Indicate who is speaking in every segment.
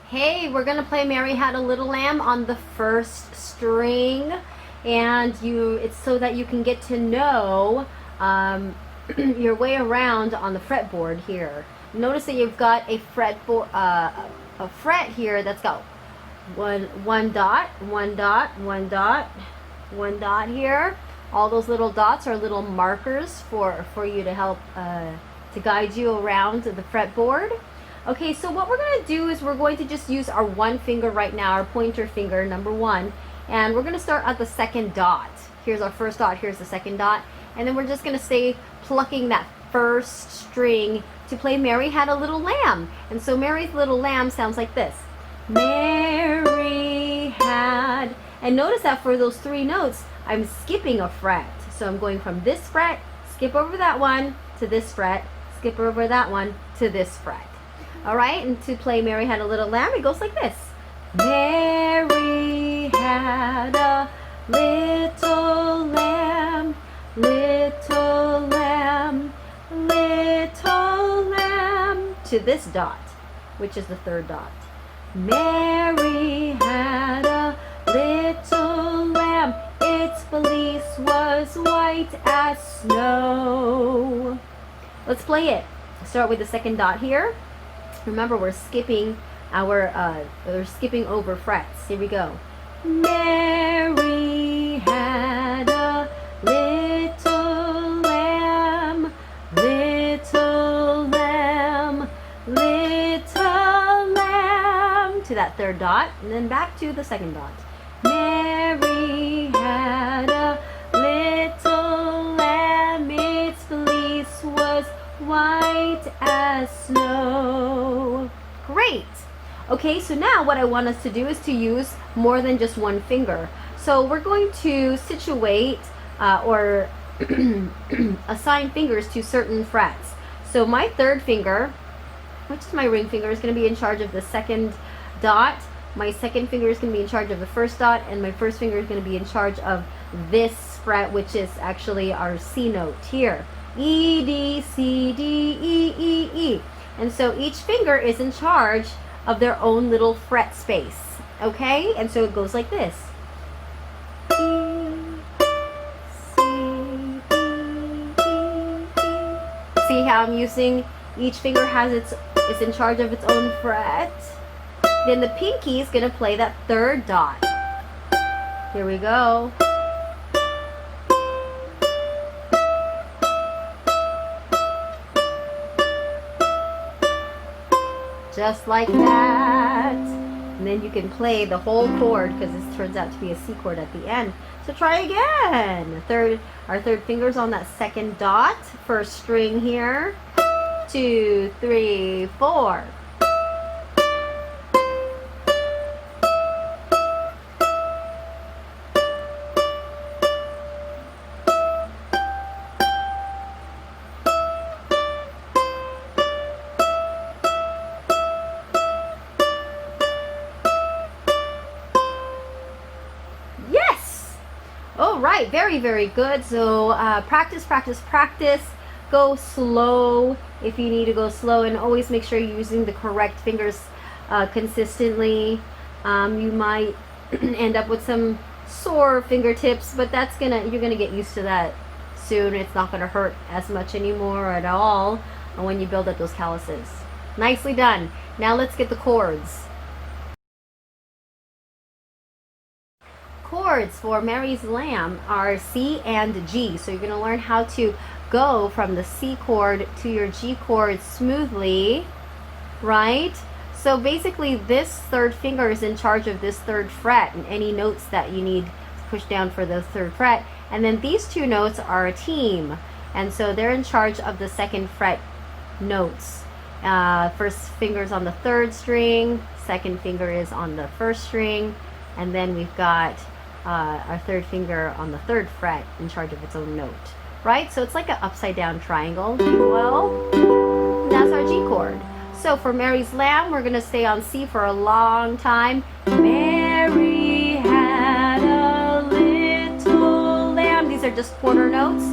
Speaker 1: Hey, we're gonna play Mary Had a Little Lamb on the first string, and it's so that you can get to know your way around on the fretboard here. Notice that you've got a fret here that's got one dot, one dot, one dot, one dot here. All those little dots are little markers for you to help to guide you around the fretboard. Okay, so what we're going to do is we're going to just use our one finger right now, our pointer finger, number one, and we're going to start at the second dot. Here's our first dot, here's the second dot, and then we're just going to stay plucking that first string to play Mary Had a Little Lamb. And so Mary's Little Lamb sounds like this. Mary had, and notice that for those three notes, I'm skipping a fret. So I'm going from this fret, skip over that one, to this fret, skip over that one, to this fret. All right, and to play Mary Had a Little Lamb, it goes like this. Mary had a little lamb, little lamb, little lamb, to this dot, which is the third dot. Mary had a little lamb, its fleece was white as snow. Let's play it. Start with the second dot here. Remember, we're skipping over frets. Here we go. Mary had a little lamb, little lamb, little lamb, to that third dot, and then back to the second dot. Mary had a little lamb, its fleece was white as snow. Great. Okay, so now what I want us to do is to use more than just one finger. So we're going to situate or assign fingers to certain frets. So my third finger, which is my ring finger, is going to be in charge of the second dot. My second finger is going to be in charge of the first dot, and my first finger is going to be in charge of this fret, which is actually our C note here. E, D, C, D, E, E, E. And so each finger is in charge of their own little fret space. Okay? And so it goes like this. E, C, E, E, E. See how I'm using each finger is in charge of its own fret? Then the pinky is going to play that third dot. Here we go. Just like that. And then you can play the whole chord because this turns out to be a C chord at the end. So try again. Our third finger's on that second dot, first string here. 2, 3, 4. All right, very, very good. So practice, practice, practice. Go slow if you need to go slow, and always make sure you're using the correct fingers consistently. You might end up with some sore fingertips, but you're gonna get used to that soon. It's not gonna hurt as much anymore at all when you build up those calluses. Nicely done. Now let's get the chords. Chords for Mary's Lamb are C and G. So you're going to learn how to go from the C chord to your G chord smoothly, right? So basically this third finger is in charge of this third fret and any notes that you need to push down for the third fret. And then these two notes are a team. And so they're in charge of the second fret notes. First finger's on the third string, second finger is on the first string, and then we've got our third finger on the third fret in charge of its own note, right? So it's like an upside down triangle, if you will. And that's our G chord. So for Mary's Lamb, we're going to stay on C for a long time. Mary had a little lamb. These are just quarter notes.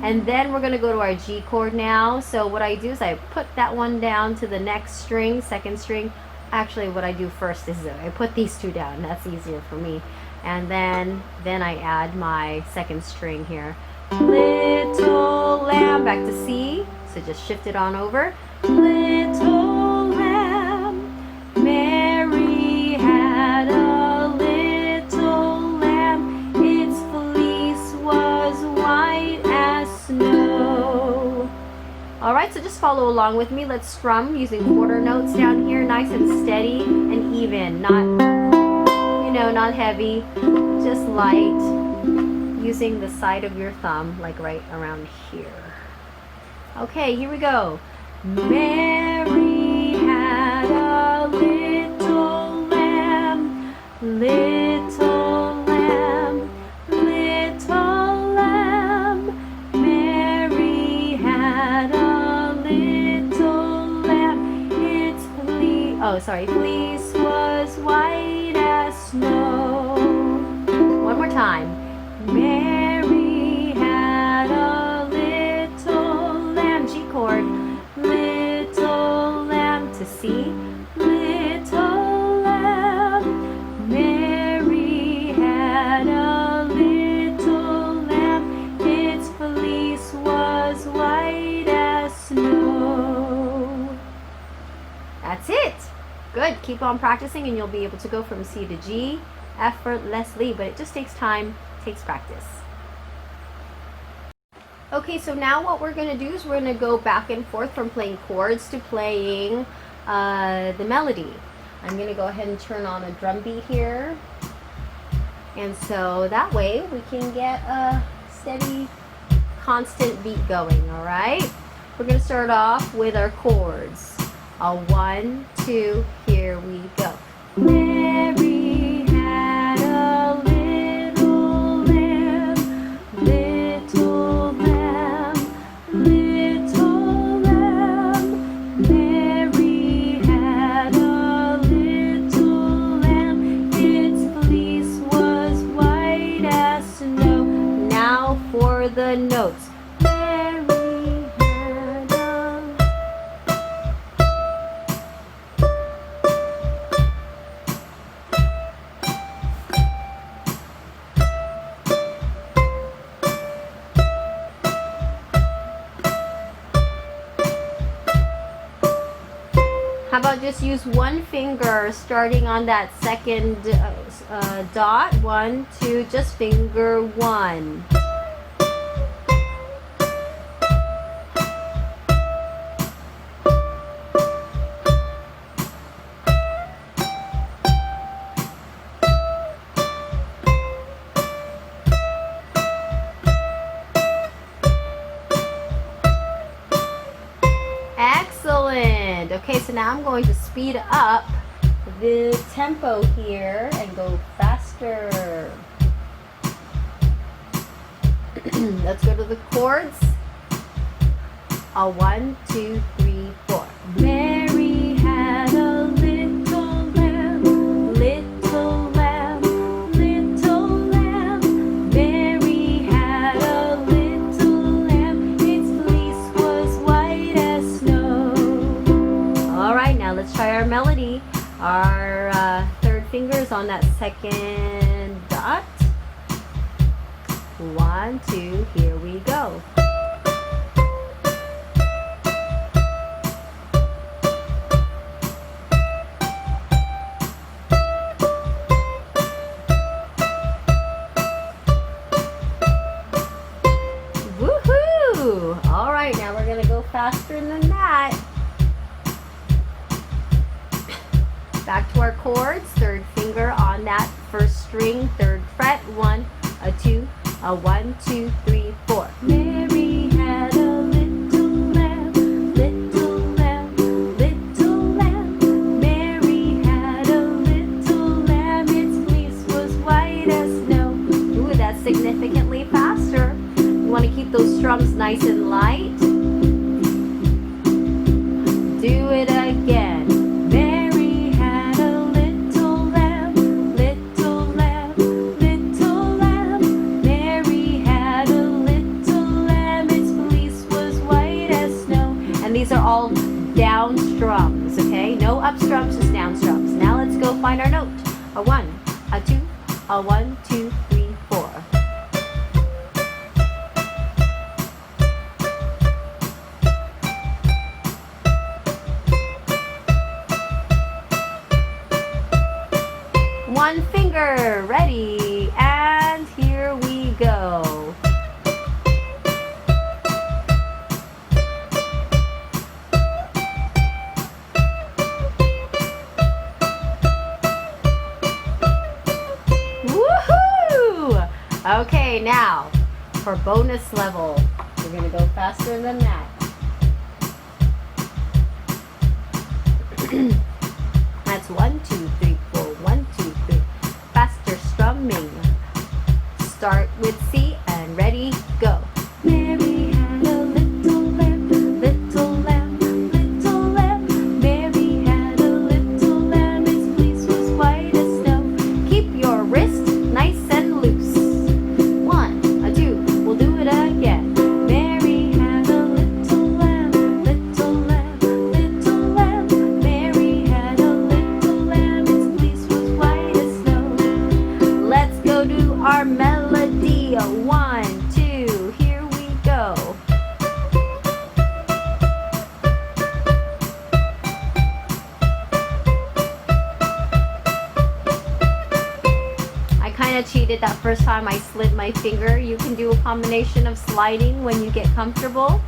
Speaker 1: And then we're going to go to our G chord now. So what I do is I put that one down to the next string, second string, actually what I do first is I put these two down. That's easier for me. And then I add my second string here. Little lamb, back to C. So just shift it on over. Little lamb, Mary had a little lamb. Its fleece was white as snow. Alright, so just follow along with me. Let's strum using quarter notes down here, nice and steady and even, not heavy, just light, using the side of your thumb, like right around here. Okay, here we go. Mary had a little lamb, little lamb, little lamb. Mary had a little lamb. Its fleece was white as snow. One more time. Mary had a little lamb, G chord, little lamb to C, little lamb. Mary had a little lamb, its fleece was white as snow. That's it. Good. Keep on practicing and you'll be able to go from C to G effortlessly, but it just takes time, takes practice. Okay, so now what we're going to do is we're going to go back and forth from playing chords to playing the melody. I'm going to go ahead and turn on a drum beat here. And so that way we can get a steady, constant beat going, all right? We're going to start off with our chords. 1, 2, here we go. Mary had a little lamb, little lamb, little lamb. Mary had a little lamb, its fleece was white as snow. Now for the notes. How about just use one finger starting on that second dot? 1, 2, just finger 1. Excellent. Okay, so now I'm going to speed up the tempo here and go faster. Let's go to the chords. 1, 2, 3, 4. Mary had a little lamb, little lamb, little lamb. Mary had a little lamb, its fleece was white as snow. All right, now let's try our melody. Our third finger is on that second dot. 1, 2, here we go. Woohoo! All right, now we're gonna go faster than that. Back to our chords, third finger on that first string, third fret, 1, 2, 1, 2, 3, 4. Mary had a little lamb, little lamb, little lamb. Mary had a little lamb, its fleece was white as snow. Ooh, that's significantly faster. You want to keep those strums nice and light. Do it again. These are all down strums, okay? No up strums, just down strums. find our note. A 1, a 2, a 1, 2, 3, 4. One finger, ready, and here we go. Woohoo! Okay, now for bonus level, we're gonna go faster than that. That's 1, 2, 3, 4. 1, 2, 3. Faster strumming. Start with C and ready, go. Mary had a little lamb, little lamb, little lamb. Mary had a little lamb, its fleece was white as snow. Keep your wrist nice and loose. 1, a 2, we'll do it again. Mary had a little lamb, little lamb, little lamb. Mary had a little lamb, its fleece was white as snow. Let's go to our melody. 1, 2, here we go. I kind of cheated that first time. I slid my finger. You can do a combination of sliding when you get comfortable.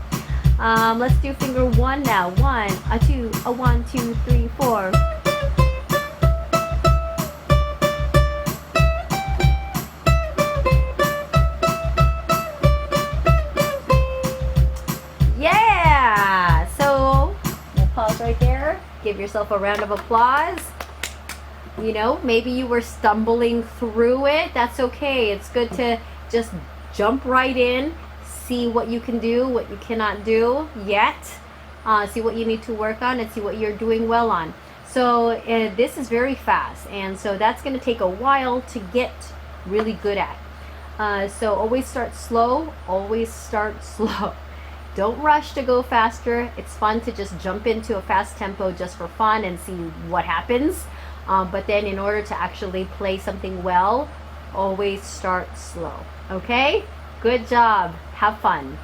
Speaker 1: Let's do finger 1 now. 1, a 2, a 1, 2, 3, 4. Yeah! So we'll pause right there. Give yourself a round of applause. You know, maybe you were stumbling through it. That's okay. It's good to just jump right in, see what you can do, what you cannot do yet, see what you need to work on, and see what you're doing well on. So this is very fast, and so that's going to take a while to get really good at. So always start slow, always start slow. Don't rush to go faster. It's fun to just jump into a fast tempo just for fun and see what happens. But then in order to actually play something well, always start slow. Okay? Good job. Have fun.